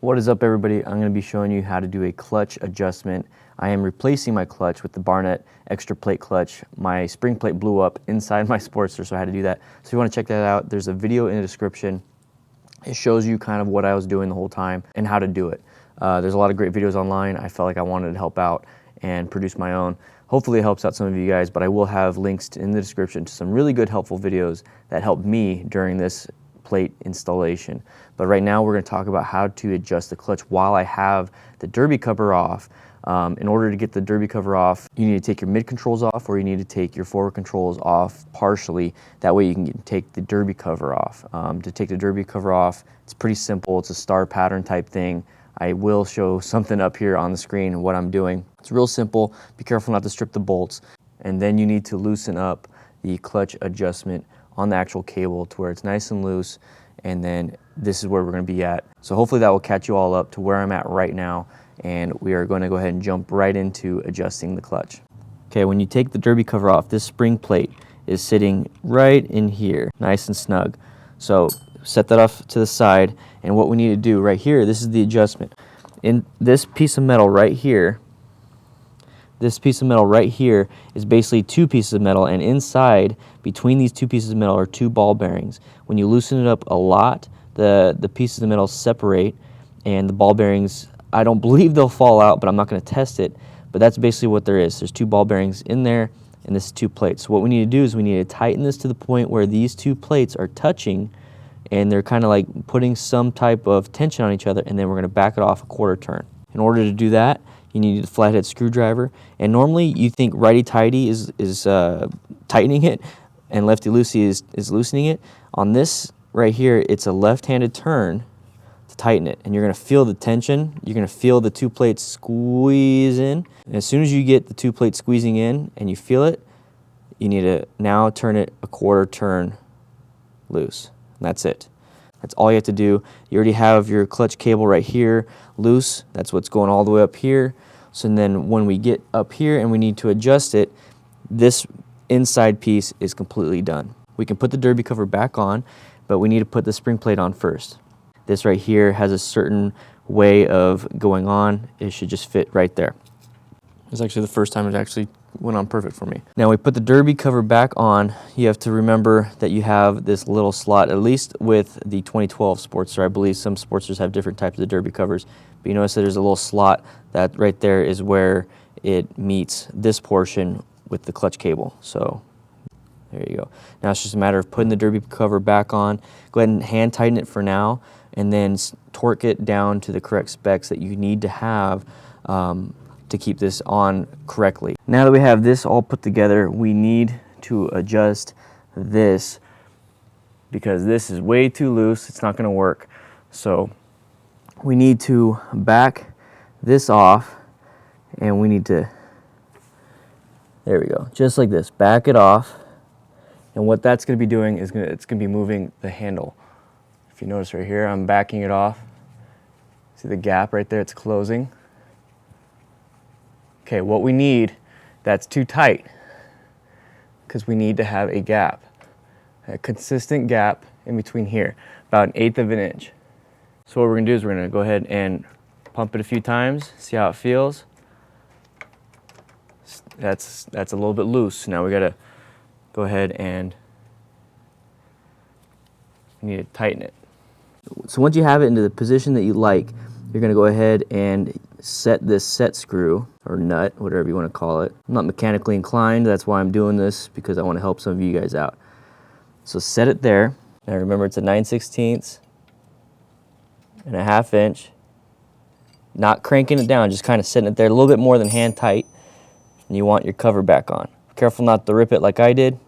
What is up, everybody? I'm going to be showing you how to do a clutch adjustment. I am replacing my clutch with the Barnett extra plate clutch. My spring plate blew up inside my Sportster, so I had to do that. So if you want to check that out, there's a video in the description. It shows you kind of what I was doing the whole time and how to do it. There's a lot of great videos online. I felt like I wanted to help out and produce my own. Hopefully it helps out some of you guys, but I will have links in the description to some really good helpful videos that helped me during this plate installation. But right now we're going to talk about how to adjust the clutch while I have the derby cover off. In order to get the derby cover off, you need to take your mid controls off, or you need to take your forward controls off partially. That way you can take the derby cover off. To take the derby cover off, it's pretty simple. It's a star pattern type thing. I will show something up here on the screen what I'm doing. It's real simple. Be careful not to strip the bolts. And then you need to loosen up the clutch adjustment on the actual cable to where it's nice and loose, and then this is where we're going to be at. So hopefully that will catch you all up to where I'm at right now, and we are going to go ahead and jump right into adjusting the clutch. Okay, when you take the derby cover off, this spring plate is sitting right in here, nice and snug. So set that off to the side, and what we need to do right here, this is the adjustment. In this piece of metal right here, this piece of metal right here is basically two pieces of metal, and inside between these two pieces of metal are two ball bearings. When you loosen it up a lot, the pieces of metal separate, and the ball bearings, I don't believe they'll fall out, but I'm not going to test it. But that's basically what there is. There's two ball bearings in there, and this is two plates. So what we need to do is we need to tighten this to the point where these two plates are touching, and they're kind of like putting some type of tension on each other, and then we're going to back it off a quarter turn. In order to do that, you need a flathead screwdriver, and normally you think righty-tighty is tightening it, and lefty-loosey is loosening it. On this right here, it's a left-handed turn to tighten it, and you're going to feel the tension. You're going to feel the two plates squeeze in, and as soon as you get the two plates squeezing in and you feel it, you need to now turn it a quarter turn loose, and that's it. That's all you have to do. You already have your clutch cable right here loose. That's what's going all the way up here. So then when we get up here and we need to adjust it, this inside piece is completely done. We can put the derby cover back on, but we need to put the spring plate on first. This right here has a certain way of going on. It should just fit right there. It's actually the first time it actually went on perfect for me. Now we put the derby cover back on. You have to remember that you have this little slot, at least with the 2012 Sportster. I believe some Sportsters have different types of derby covers, but you notice that there's a little slot that right there is where it meets this portion with the clutch cable. So there you go. Now it's just a matter of putting the derby cover back on. Go ahead and hand tighten it for now, and then torque it down to the correct specs that you need to have to keep this on correctly. Now that we have this all put together, we need to adjust this because this is way too loose. It's not going to work. So we need to back this off, and we need to, there we go, just like this, back it off. And what that's going to be doing is it's going to be moving the handle. If you notice right here, I'm backing it off. See the gap right there? It's closing. Okay, what we need, that's too tight, because we need to have a gap, a consistent gap in between here, about 1/8 of an inch. So what we're going to do is we're going to go ahead and pump it a few times, see how it feels. That's a little bit loose. Now we got to go ahead and we need to tighten it. So once you have it into the position that you like, you're going to go ahead and set this set screw or nut, whatever you want to call it. I'm not mechanically inclined. That's why I'm doing this, because I want to help some of you guys out. So set it there. Now remember, it's a 9/16 and a 1/2 inch. Not cranking it down, just kind of setting it there a little bit more than hand tight. And you want your cover back on. Careful not to rip it like I did.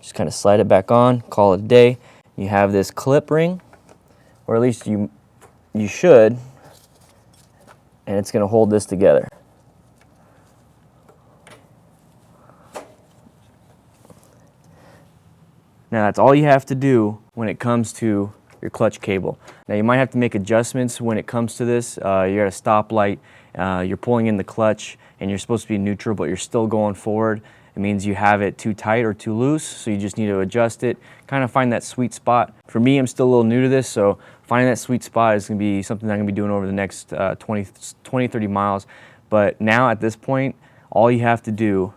Just kind of slide it back on, call it a day. You have this clip ring, or at least you should, and it's going to hold this together. Now that's all you have to do when it comes to your clutch cable. Now you might have to make adjustments when it comes to this. You're at a stoplight, you're pulling in the clutch, and you're supposed to be neutral, but you're still going forward. It means you have it too tight or too loose, so you just need to adjust it, kind of find that sweet spot. For me, I'm still a little new to this, so finding that sweet spot is going to be something that I'm going to be doing over the next 30 miles. But now at this point, all you have to do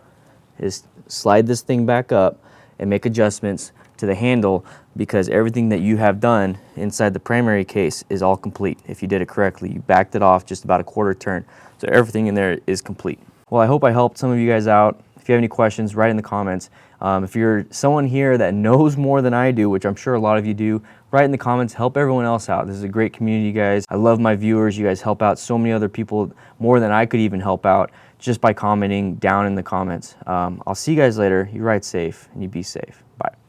is slide this thing back up and make adjustments to the handle, because everything that you have done inside the primary case is all complete. If you did it correctly, you backed it off just about a quarter turn, so everything in there is complete. Well, I hope I helped some of you guys out. If you have any questions, write in the comments. If you're someone here that knows more than I do, which I'm sure a lot of you do, write in the comments, help everyone else out. This is a great community, guys. I love my viewers. You guys help out so many other people, more than I could even help out, just by commenting down in the comments. I'll see you guys later. You ride safe and you be safe. Bye.